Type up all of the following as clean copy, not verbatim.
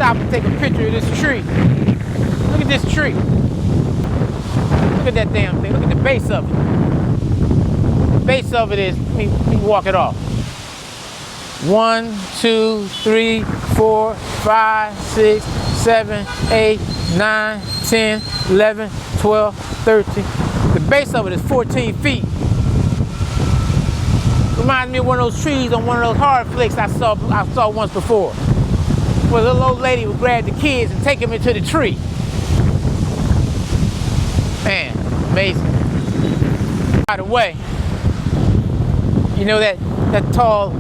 stop and take a picture of this tree. Look at this tree. Look at that damn thing. Look at the base of it. The base of it is, let me walk it off. 1, 2, 3, 4, 5, 6, 7, 8, 9, 10, 11, 12, 13. The base of it is 14 feet. Reminds me of one of those trees on one of those horror flicks I saw once before. Where the little old lady would grab the kids and take them into the tree. Man, amazing. By the way, you know that tall,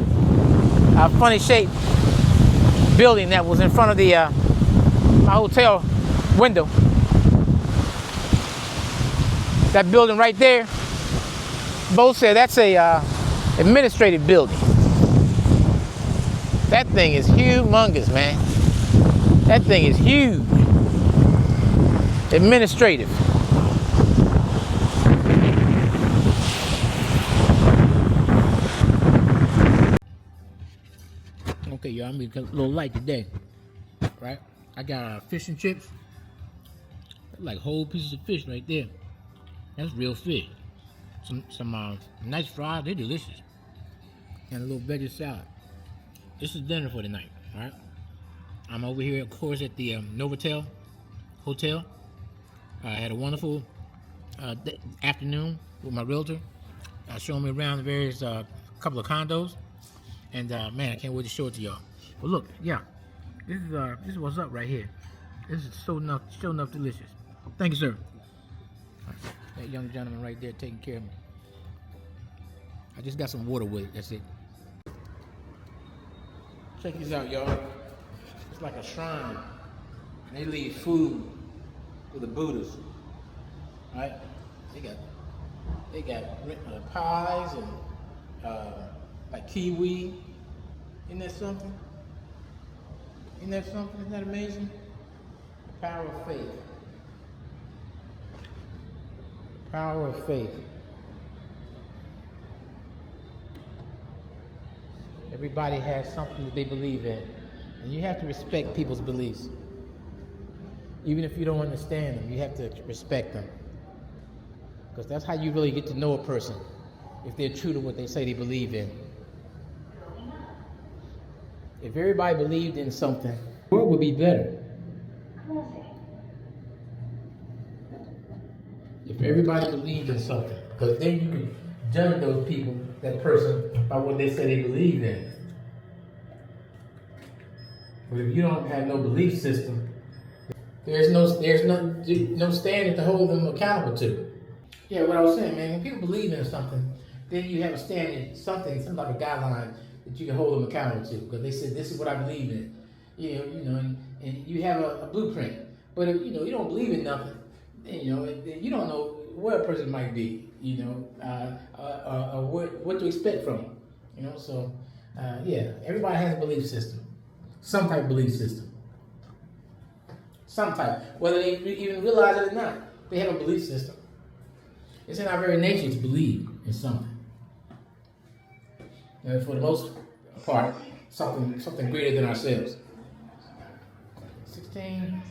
funny shaped building that was in front of the my hotel window. That building right there, both said that's a administrative building. That thing is humongous, man. That thing is huge. Administrative. Okay, y'all, I'm a little light today, right? I got fish and chips. Like whole pieces of fish right there. That's real fish. Some nice fries, they're delicious. And a little veggie salad. This is dinner for the night, all right? I'm over here, of course, at the Novotel Hotel. I had a wonderful afternoon with my realtor, showing me around the various couple of condos. And man, I can't wait to show it to y'all. But look, yeah, this is what's up right here. This is so enough delicious. Thank you, sir. That young gentleman right there taking care of me. I just got some water with it. That's it. Check this out, y'all. It's like a shrine. And they leave food for the Buddhists. Right? They got pies and like kiwi. Isn't that something? Isn't that amazing? The power of faith. Power of faith. Everybody has something that they believe in. And you have to respect people's beliefs. Even if you don't understand them, you have to respect them. Because that's how you really get to know a person, if they're true to what they say they believe in. If everybody believed in something, the world would be better. If everybody believed in something, because then you can judge those people, that person, by what they say they believe in. But if you don't have no belief system, there's no standard to hold them accountable to. Yeah, what I was saying, man, when people believe in something, then you have a standard, something like a guideline that you can hold them accountable to, because they said this is what I believe in. You know, and you have a blueprint. But if you don't believe in nothing, then, you don't know where a person might be, or what to expect from them. So yeah, everybody has a belief system, some type of belief system, some type, whether they even realize it or not. They have a belief system. It's in our very nature to believe in something. And for the most part, something greater than ourselves. 16.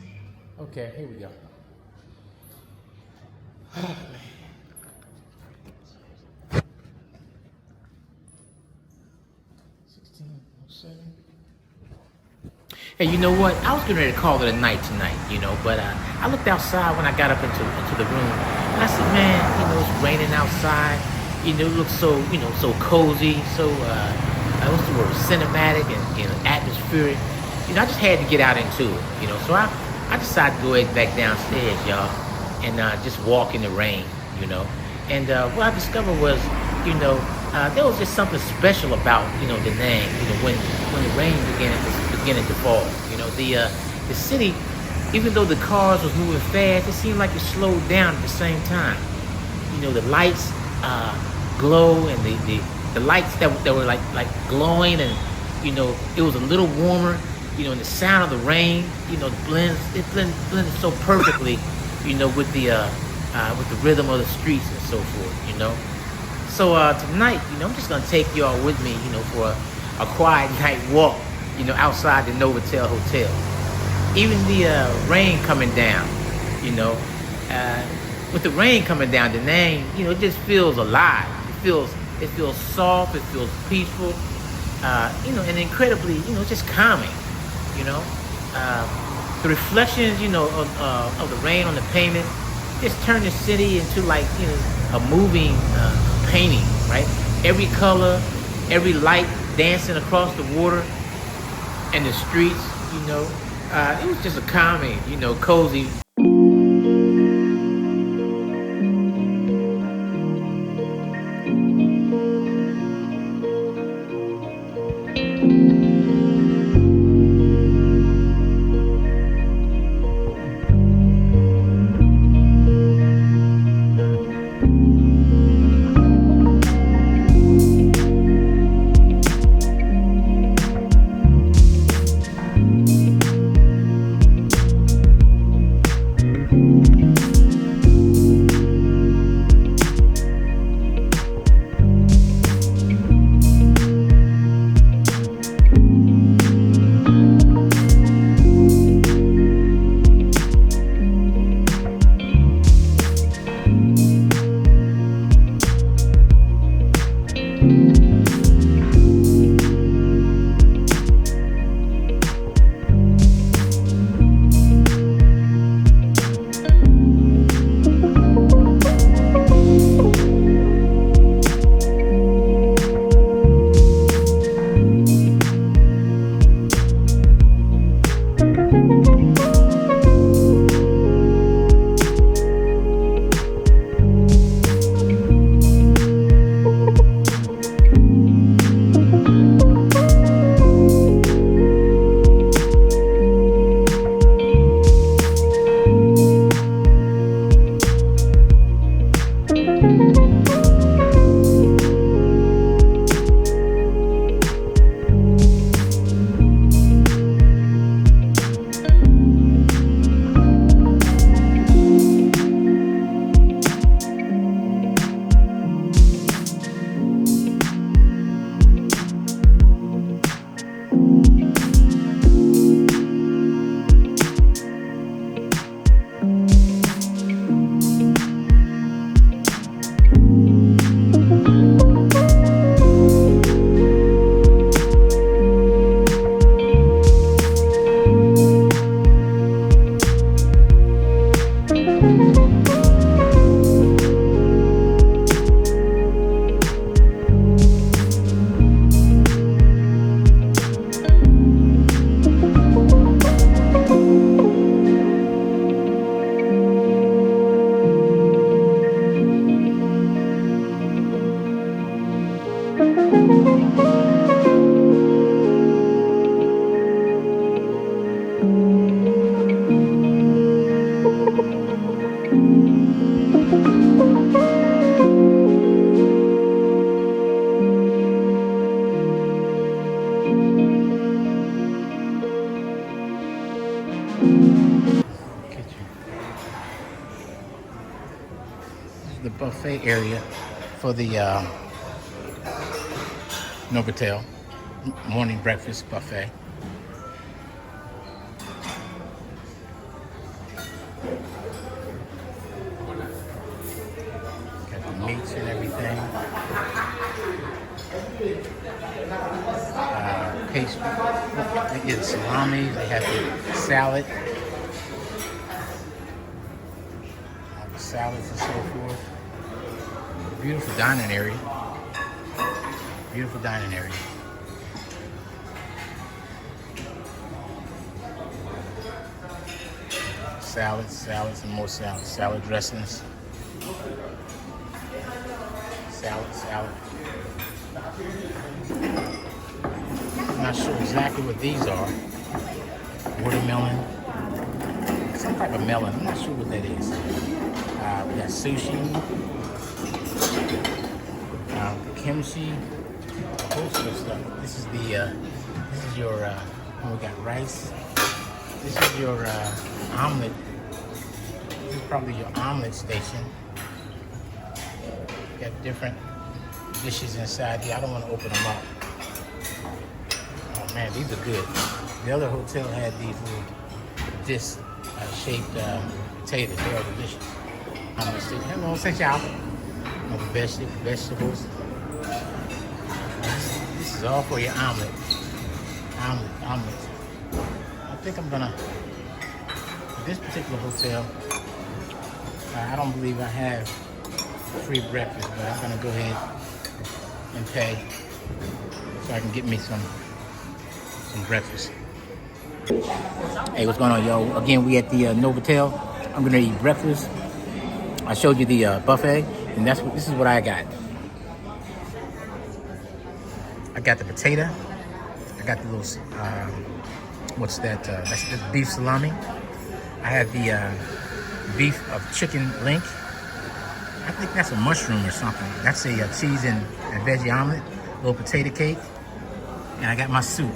Okay, here we go. Oh, man. Hey, you know what? I was getting ready to call it a night tonight, but I looked outside when I got up into the room, and I said, man, it's raining outside. It looks so, so cozy, so, what's the word, cinematic and atmospheric. I just had to get out into it, so I decided to go ahead back downstairs, y'all, and just walk in the rain, And what I discovered was, there was just something special about, the name, when the rain beginning to fall. The city, even though the cars was moving fast, it seemed like it slowed down at the same time. The lights glow, and the lights that were like glowing, and it was a little warmer. And the sound of the rain, it blended so perfectly, with the rhythm of the streets and so forth. So tonight, I'm just gonna take y'all with me, for a quiet night walk, outside the Novotel Hotel. even the rain coming down, you know. With the rain coming down, the name, you know, it just feels alive. It feels soft. It feels peaceful. You know, and incredibly, you know, just calming. You know, the reflections, you know, of the rain on the pavement just turn the city into like, you know, a moving painting, right? Every color, every light dancing across the water and the streets, you know. It was just a calming, you know, cozy. The buffet area for the Novotel morning breakfast buffet. Got the meats and everything. Pastry. They get salami. They have the salad. All the salads and so forth. Beautiful dining area. Beautiful dining area. Salads, and more salads. Salad dressings. Salad. I'm not sure exactly what these are. Watermelon. Some type of melon. I'm not sure what that is. We got sushi. Kimchi. A whole sort of stuff. This is your, we got rice. This is your omelet. This is probably your omelet station. Got different dishes inside here. I don't want to open them up. Oh man, these are good. The other hotel had these little disc shaped potatoes. They are delicious. I'm gonna say hello, say y'all. Vegetables. This is all for your omelet. Omelet. I think I'm gonna, this particular hotel, I don't believe I have free breakfast, but I'm gonna go ahead and pay so I can get me some breakfast. Hey, what's going on, yo? Again, we at the Novotel. I'm gonna eat breakfast. I showed you the buffet, and this is what I got. I got the potato. I got the little, what's that? That's beef salami. I have the beef of chicken link. I think that's a mushroom or something. That's a cheese and veggie omelet. Little potato cake. And I got my soup.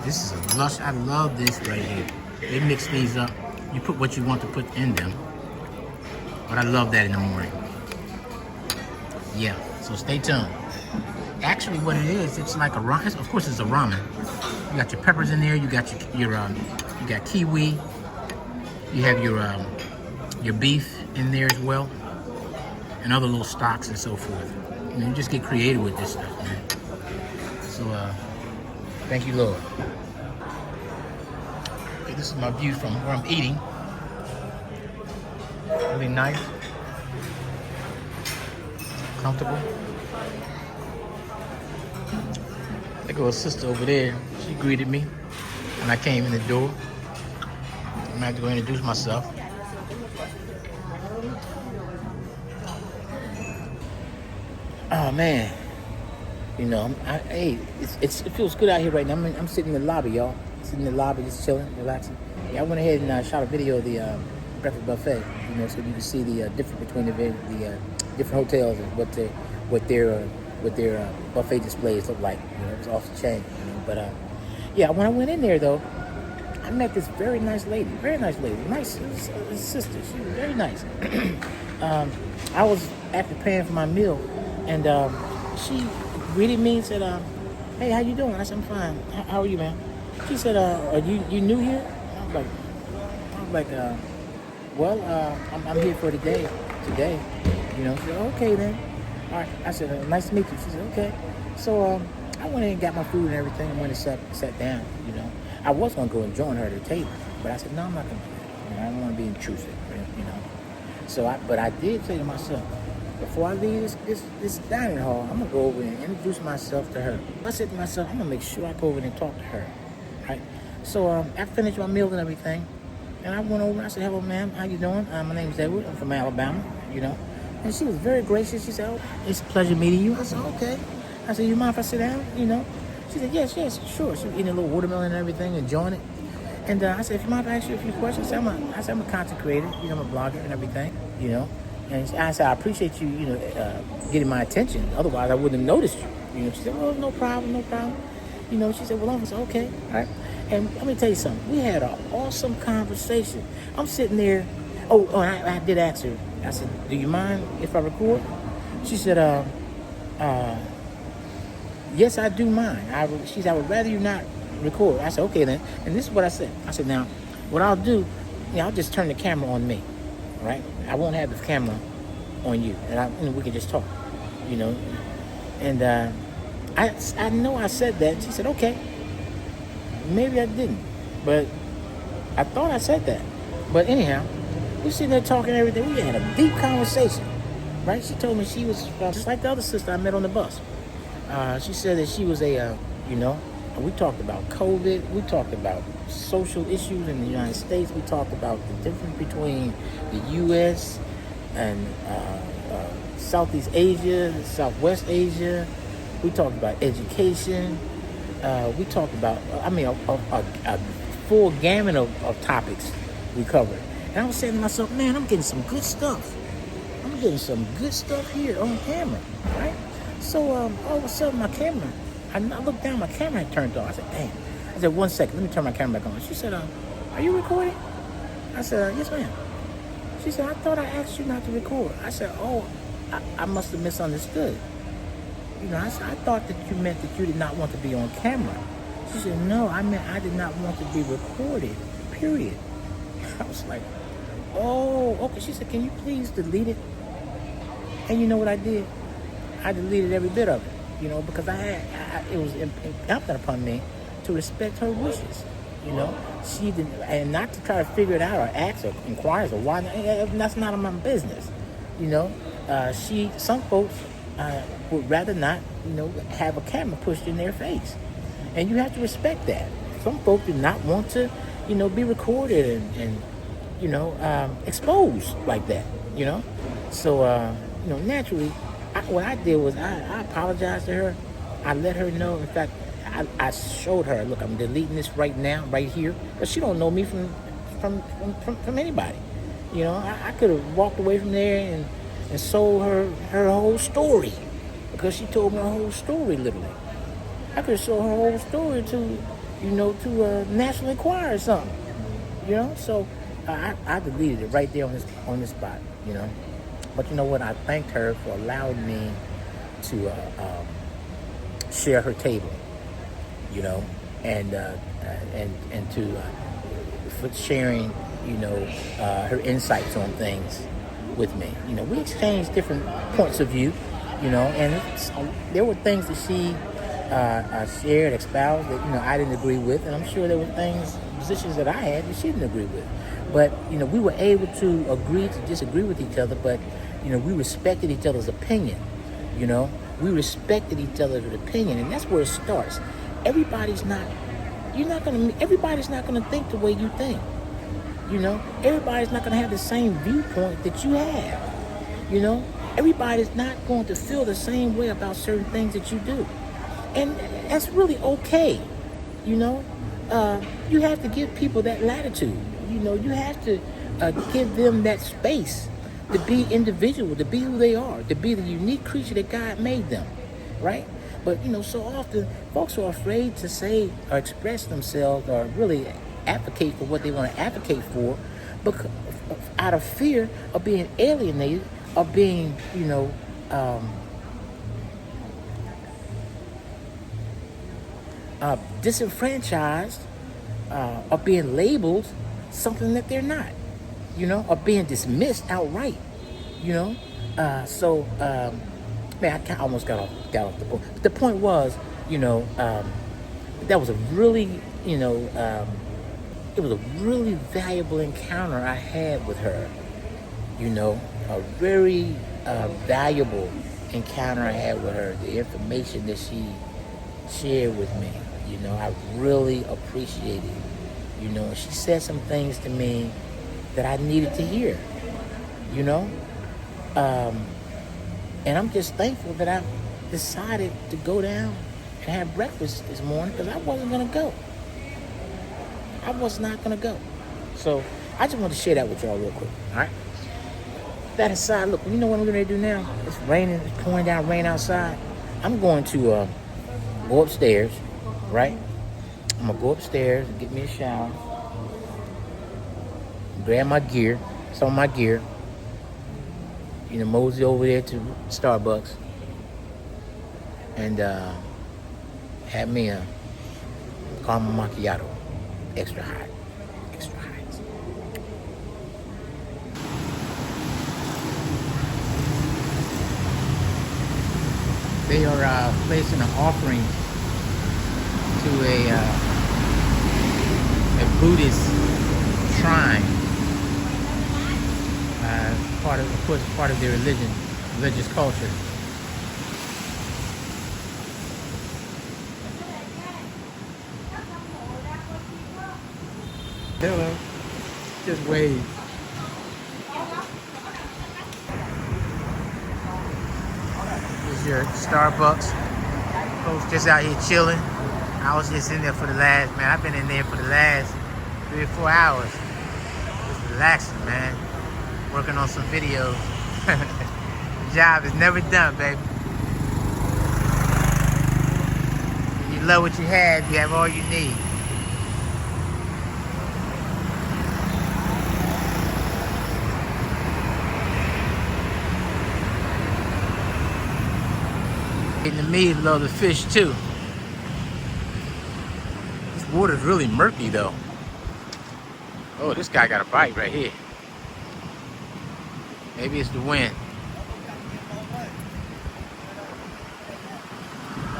This is a lush. I love this right here. They mix these up. You put what you want to put in them. But I love that in the morning. Yeah, so stay tuned. Actually, what it is, it's like a ramen. Of course, it's a ramen. You got your peppers in there. You got you got kiwi. You have your beef in there as well, and other little stocks and so forth. And you just get creative with this stuff, man. So, thank you, Lord. Okay, this is my view from where I'm eating. Really nice, comfortable. There goes a sister over there. She greeted me when I came in the door. I'm gonna have to go introduce myself. Oh man, you know, hey, it feels good out here right now. I'm sitting in the lobby, y'all. Sitting in the lobby, just chilling, relaxing. Yeah, I went ahead and shot a video of the breakfast buffet. You know, so you can see the difference between the different hotels and what their buffet displays look like. You know, it was off the chain. You know, but yeah, when I went in there though, I met this very nice lady, nice sister. She was very nice. I was after paying for my meal, and she greeted me and said, "Hey, how you doing?" I said, "I'm fine. How are you, man?" She said, "Are you new here?" I was like, "Well, I'm here for today. You know." She said, "Okay then." All right. I said, "Nice to meet you." She said, "Okay." So I went in and got my food and everything, and went and sat down. You know, I was gonna go and join her at the table, but I said, "No, I'm not gonna do that. You know, I don't want to be intrusive." You know. So but I did say to myself, before I leave this dining hall, I'm gonna go over and introduce myself to her. I said to myself, I'm gonna make sure I go over and talk to her. Right? So I finished my meal and everything, and I went over and I said, "Hello, ma'am. How you doing? My name is Edward. I'm from Alabama." You know. And she was very gracious. She said, "Oh, it's a pleasure meeting you." I said, "Okay." I said, "You mind if I sit down?" You know. She said, yes, sure. She was eating a little watermelon and everything, enjoying it. And I said, "If you mind if I ask you a few questions?" I said, I'm a content creator. You know, I'm a blogger and everything. You know. And I said, "I appreciate you, you know, getting my attention. Otherwise, I wouldn't have noticed you." You know. She said, "Well, no problem. You know." She said, "Well, I said, okay, all right." And let me tell you something. We had an awesome conversation. I'm sitting there. Oh, and I did ask her. I said, "Do you mind if I record?" She said, "Yes, I do mind." She said, "I would rather you not record." I said, "Okay then." And this is what I said. I said, "Now, what I'll do, you know, I'll just turn the camera on me, right? I won't have the camera on you, and we can just talk, you know." And I know I said that. She said, "Okay." Maybe I didn't, but I thought I said that. But anyhow, we sitting there talking everything. We had a deep conversation, right? She told me she was just like the other sister I met on the bus. She said that she was you know, we talked about COVID. We talked about social issues in the United States. We talked about the difference between the U.S. and Southeast Asia, Southwest Asia. We talked about education. We talked about, a full gamut of topics we covered. And I was saying to myself, man, I'm getting some good stuff. I'm getting some good stuff here on camera, right? So all of a sudden my camera, I looked down, my camera had turned on. I said, damn. I said, 1 second, let me turn my camera back on. She said, are you recording? I said, yes, ma'am. She said, I thought I asked you not to record. I said, oh, I must have misunderstood. You know, I thought that you meant that you did not want to be on camera. She said, no, I meant I did not want to be recorded, period. I was like, oh, okay. She said, can you please delete it? And you know what I did? I deleted every bit of it, you know, because it was incumbent upon me to respect her wishes, you know. She didn't, and not to try to figure it out or ask or inquire or why. That's not my business, you know. Some folks would rather not, you know, have a camera pushed in their face, and you have to respect that. Some folks do not want to, you know, be recorded and you know, exposed like that, you know. So, you know, naturally, what I did was I apologized to her. I let her know. In fact, I showed her, look, I'm deleting this right now, right here, because she don't know me from anybody. You know, I could have walked away from there and sold her whole story, because she told me her whole story literally. I could have sold her whole story to, you know, to National Enquirer or something. You know, so I deleted it right there on this spot. You know, but you know what? I thanked her for allowing me to share her table. You know, and to for sharing, you know, her insights on things with me. You know, we exchanged different points of view. You know, and there were things that she shared, espoused that, you know, I didn't agree with, and I'm sure there were positions that I had that she didn't agree with. But, you know, we were able to agree to disagree with each other, but, you know, we respected each other's opinion. You know, we respected each other's opinion, and that's where it starts. Everybody's not gonna think the way you think. You know, everybody's not gonna have the same viewpoint that you have. You know, everybody's not going to feel the same way about certain things that you do. And that's really okay. You know, you have to give people that latitude. You know, you have to give them that space to be individual, to be who they are, to be the unique creature that God made them, right? But, you know, so often folks are afraid to say or express themselves or really advocate for what they want to advocate for, because out of fear of being alienated, of being, you know, disenfranchised, of being labeled something that they're not, you know, or being dismissed outright, you know. Man, I almost got off the point. But the point was, you know, that was a really, you know, it was a really valuable encounter I had with her. You know, a very valuable encounter I had with her. The information that she shared with me, you know, I really appreciated. You know, and she said some things to me that I needed to hear. You know, and I'm just thankful that I decided to go down and have breakfast this morning, because I wasn't gonna go. I was not gonna go. So I just want to share that with y'all real quick. All right. That aside, look, you know what I'm going to do now? It's raining, it's pouring down rain outside. I'm going to go upstairs, right? I'm going to go upstairs and get me a shower. Grab my gear, some of my gear. You know, mosey over there to Starbucks. And have me a caramel macchiato. Extra hot. Extra hot. They are placing an offering to a Buddhist shrine. Of course, part of their religious culture. Hello, just wave. This is your Starbucks. Folks just out here chilling. I was just in there for the last, man, I've been in there for the last 3 or 4 hours. Just relaxing, man. Working on some videos. The job is never done, baby. When you love what you have, you have all you need. In the meat, love the fish too. This water's really murky though. Oh, this guy got a bite right here. Maybe it's the wind.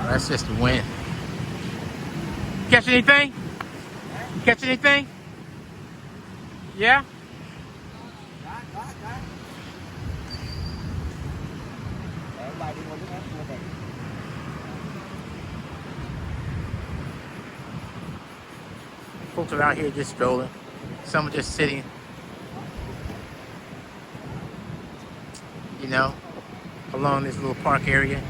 That's just the wind. Catch anything? Catch anything? Yeah? Folks are out here just strolling. Some are just sitting, you know, along this little park area.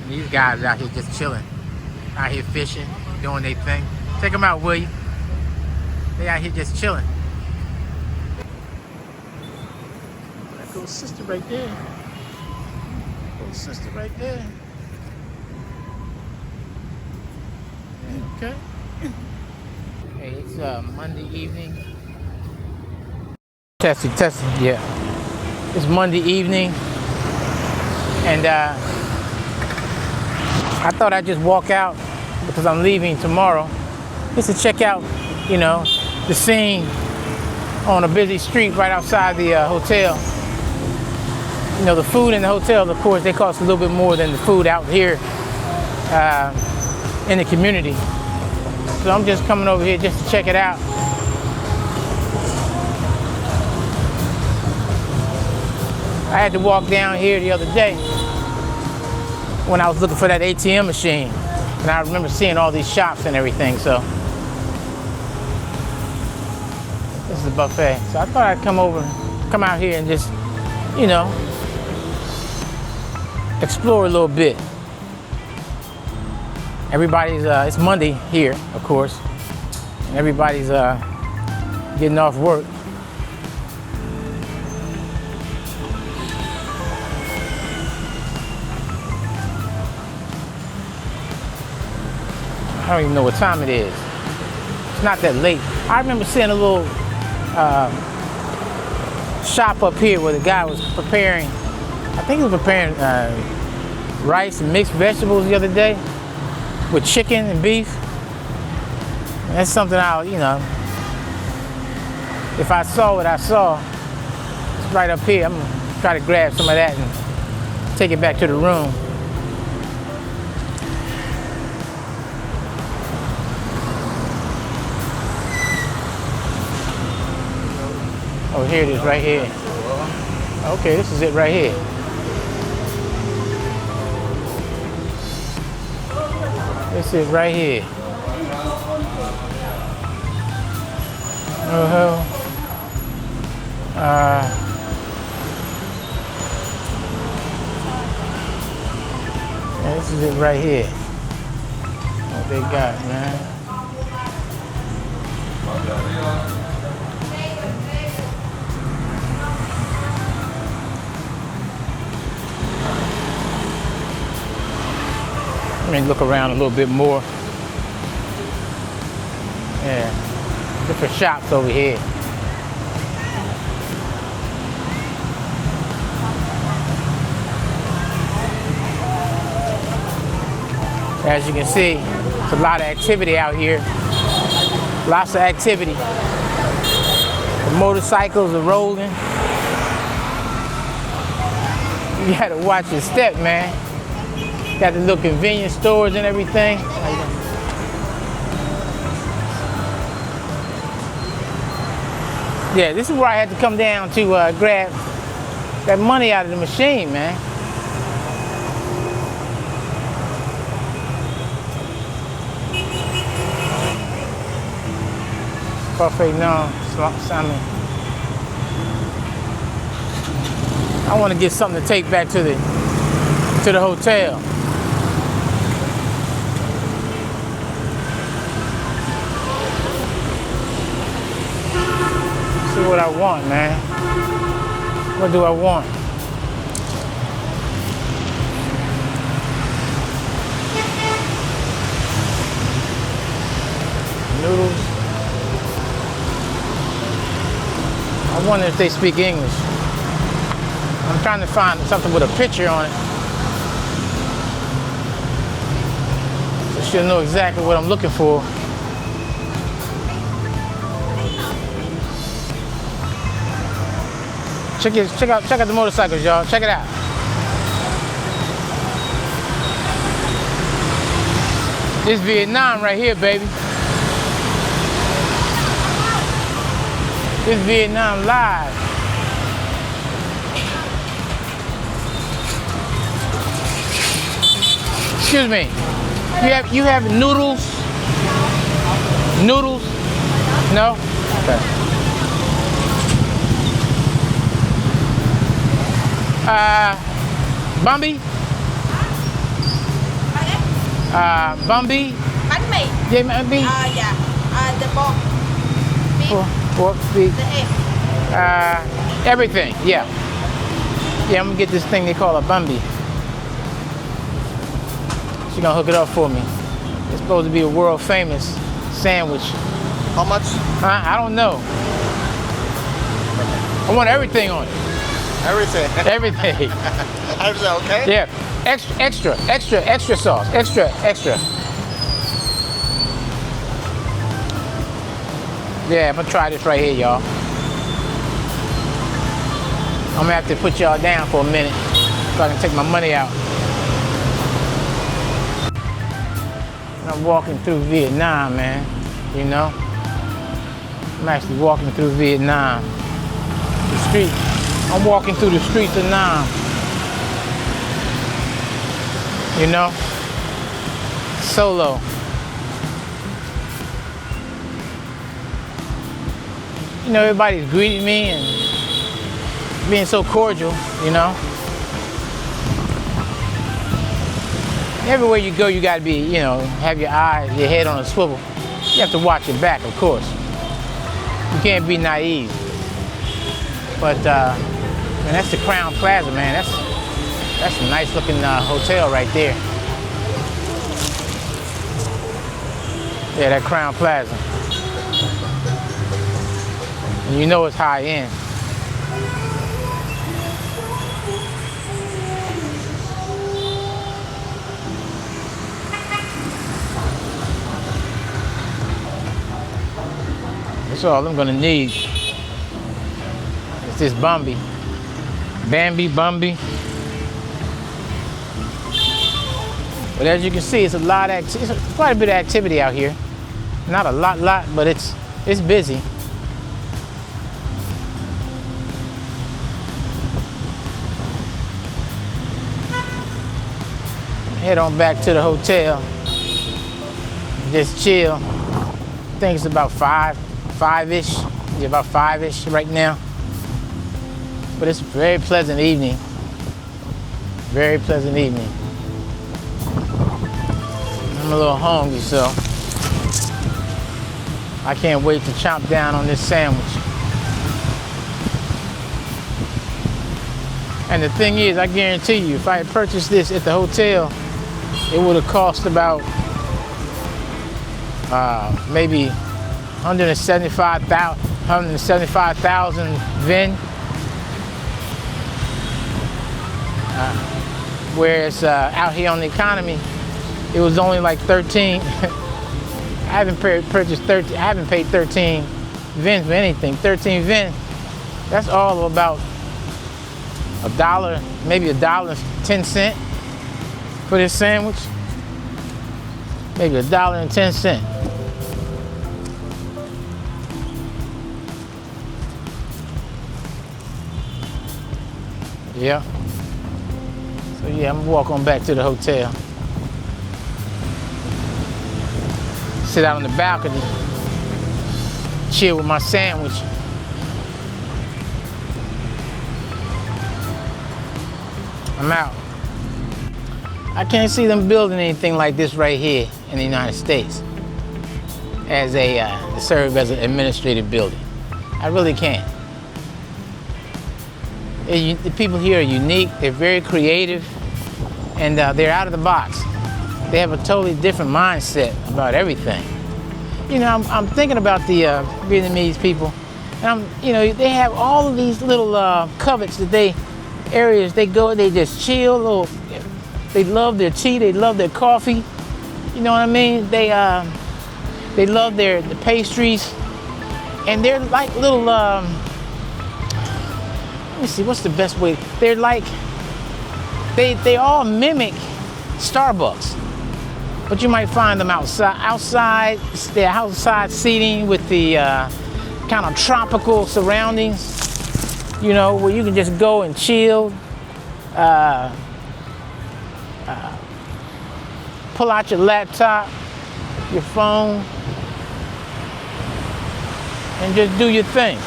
And these guys out here just chilling, out here fishing, doing their thing. Check them out, will you? They out here just chilling. That little sister right there. Little sister right there. Okay. Hey, it's Monday evening. Testing, yeah. It's Monday evening, and I thought I'd just walk out because I'm leaving tomorrow, just to check out, you know, the scene on a busy street right outside the hotel. You know, the food in the hotel, of course, they cost a little bit more than the food out here in the community. So I'm just coming over here just to check it out. I had to walk down here the other day when I was looking for that ATM machine. And I remember seeing all these shops and everything, so. This is a buffet. So I thought I'd come out here and just, you know, explore a little bit. Everybody's, it's Monday here, of course. And everybody's getting off work. I don't even know what time it is. It's not that late. I remember seeing a little shop up here where the guy was preparing, I think he was preparing rice and mixed vegetables the other day with chicken and beef. And that's something I'll, you know, if I saw what I saw, it's right up here. I'm gonna try to grab some of that and take it back to the room. Oh, here it is right here. Okay, this is it right here. This is right here. Yeah, this is it right here. What they got, man. Let me look around a little bit more. Yeah, different shops over here. As you can see, there's a lot of activity out here. Lots of activity. The motorcycles are rolling. You gotta watch your step, man. Got the little convenience stores and everything. Yeah, this is where I had to come down to grab that money out of the machine, man. Buffet, no, salmon. I want to get something to take back to the hotel. See what I want, man. What do I want? Noodles. I wonder if they speak English. I'm trying to find something with a picture on it. So She'll know exactly what I'm looking for. Check out the motorcycles, y'all. Check it out. This Vietnam right here, baby. This Vietnam live. Excuse me. You have noodles? Noodles? No? Okay. Bambi? Bambi? Bánh mì. Yeah, bánh mì. Dạ. The pork. Beef. Pork, beef. The egg. Everything, yeah. Yeah, I'm gonna get this thing they call a Bambi. She's gonna hook it up for me. It's supposed to be a world famous sandwich. How much? I don't know. I want everything on it. Everything. Everything. Everything okay? Yeah. Extra sauce. Extra. Yeah, I'm gonna try this right here, y'all. I'm gonna have to put y'all down for a minute so I can take my money out. I'm walking through Vietnam, man. You know? I'm actually walking through Vietnam. The street. I'm walking through the streets of Nam. You know? Solo. You know, everybody's greeting me and being so cordial, you know? Everywhere you go, you gotta be, you know, have your eyes, your head on a swivel. You have to watch your back, of course. You can't be naive. But, man, that's the Crown Plaza, man. That's a nice looking hotel right there. Yeah, that Crown Plaza. And you know it's high end. That's all I'm gonna need. It's this Bambi. Bambi. But as you can see, it's it's quite a bit of activity out here. Not a lot, but it's busy. Head on back to the hotel. Just chill. I think it's about five-ish. Yeah, about five-ish right now. But it's a very pleasant evening. Very pleasant evening. I'm a little hungry, so I can't wait to chomp down on this sandwich. And the thing is, I guarantee you, if I had purchased this at the hotel, it would have cost about maybe 175,000 VN. Whereas out here on the economy, it was only like 13. I haven't purchased 13. I haven't paid 13 VN for anything. 13 VN. That's all about $1, maybe $1.10 for this sandwich. Maybe $1.10. Yeah. So yeah, I'm gonna walk on back to the hotel. Sit out on the balcony. Chill with my sandwich. I'm out. I can't see them building anything like this right here in the United States as to serve as an administrative building. I really can't. The people here are unique, they're very creative, and they're out of the box. They have a totally different mindset about everything. You know, I'm thinking about the Vietnamese people, and you know, they have all of these little covets areas they go, they just chill, they love their tea, they love their coffee. You know what I mean? They love the pastries, and they're like little. Let me see, what's the best way? They're like they all mimic Starbucks, but you might find them outside. They're outside seating with the kind of tropical surroundings. You know, where you can just go and chill. Pull out your laptop, your phone, and just do your thing.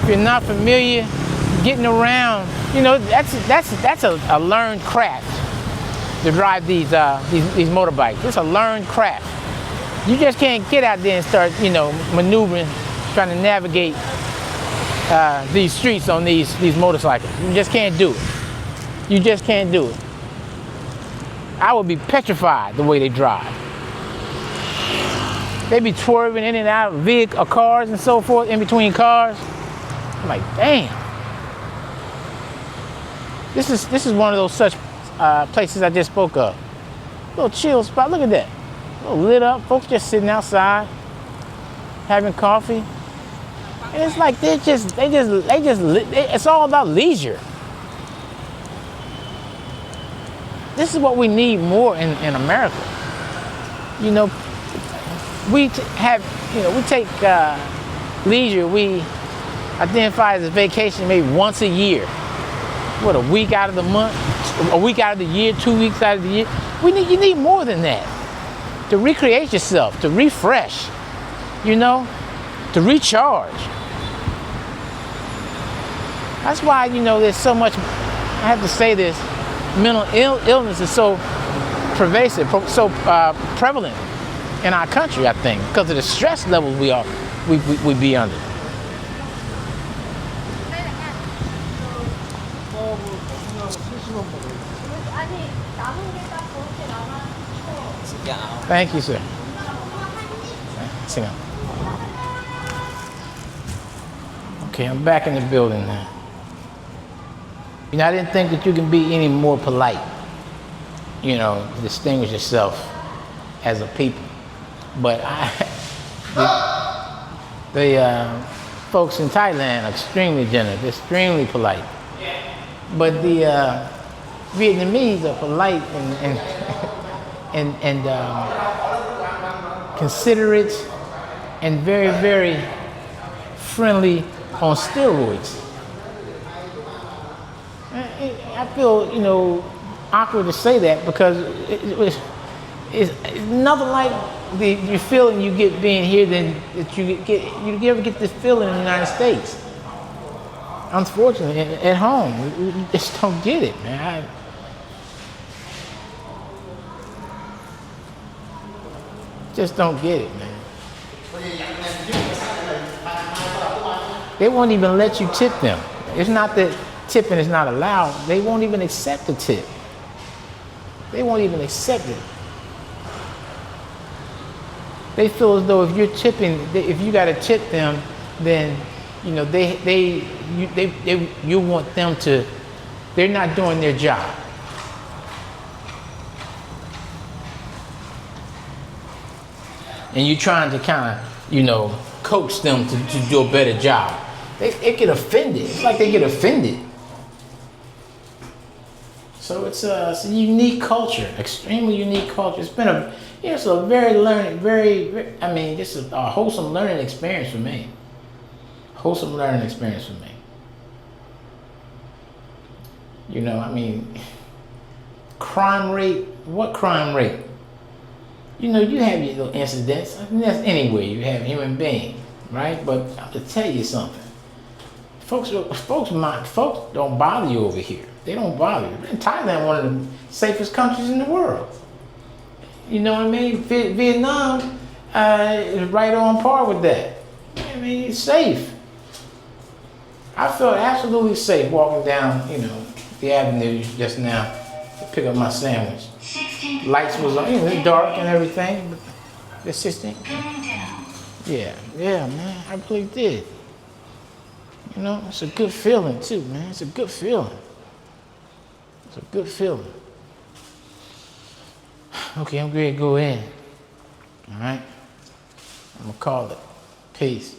If you're not familiar, getting around, you know, that's a learned craft to drive these motorbikes. It's a learned craft. You just can't get out there and start, you know, maneuvering, trying to navigate these streets on these motorcycles. You just can't do it. You just can't do it. I would be petrified the way they drive. They be swerving in and out of cars and so forth, in between cars. I'm like, damn. This is one of those such places I just spoke of. Little chill spot. Look at that. A little lit up. Folks just sitting outside, having coffee. And it's like it's all about leisure. This is what we need more in America. You know, we take leisure, we identify as a vacation maybe once a year. What, a week out of the month, a week out of the year, 2 weeks out of the year? You need more than that. To recreate yourself, to refresh, you know, to recharge. That's why, you know, there's so much, I have to say this, mental illness is so pervasive, so prevalent in our country, I think, because of the stress levels we be under. Thank you, sir. Sit down. Okay, I'm back in the building now. You know, I didn't think that you can be any more polite, you know, distinguish yourself as a people. But the folks in Thailand are extremely generous, extremely polite. But the Vietnamese are polite and considerate and very, very friendly on steroids. I feel, you know, awkward to say that because it's nothing like the feeling you get being here than that you ever get this feeling in the United States. Unfortunately, at home, you just don't get it, man. Just don't get it, man. They won't even let you tip them. It's not that tipping is not allowed. They won't even accept the tip. They won't even accept it. They feel as though if you're tipping, if you got to tip them, then you know you want them to. They're not doing their job. And you're trying to kind of, you know, coax them to do a better job. They get offended. It's like they get offended. So it's a unique culture, extremely unique culture. It's been it's a very just a wholesome learning experience for me. Wholesome learning experience for me. You know, I mean, crime rate, what crime rate? You know, you have your little incidents. I mean, that's anywhere you have human beings, right? But I have to tell you something. Folks don't bother you over here. They don't bother you. In Thailand, one of the safest countries in the world. You know what I mean? Vietnam is right on par with that. I mean, it's safe. I felt absolutely safe walking down, you know, the avenue just now to pick up my sandwich. Lights was on, you know, it's dark and everything, but it's 16. Yeah, man, I really did. You know, it's a good feeling too, man. It's a good feeling. It's a good feeling. Okay, I'm ready to go in. All right, I'm gonna call it. Peace.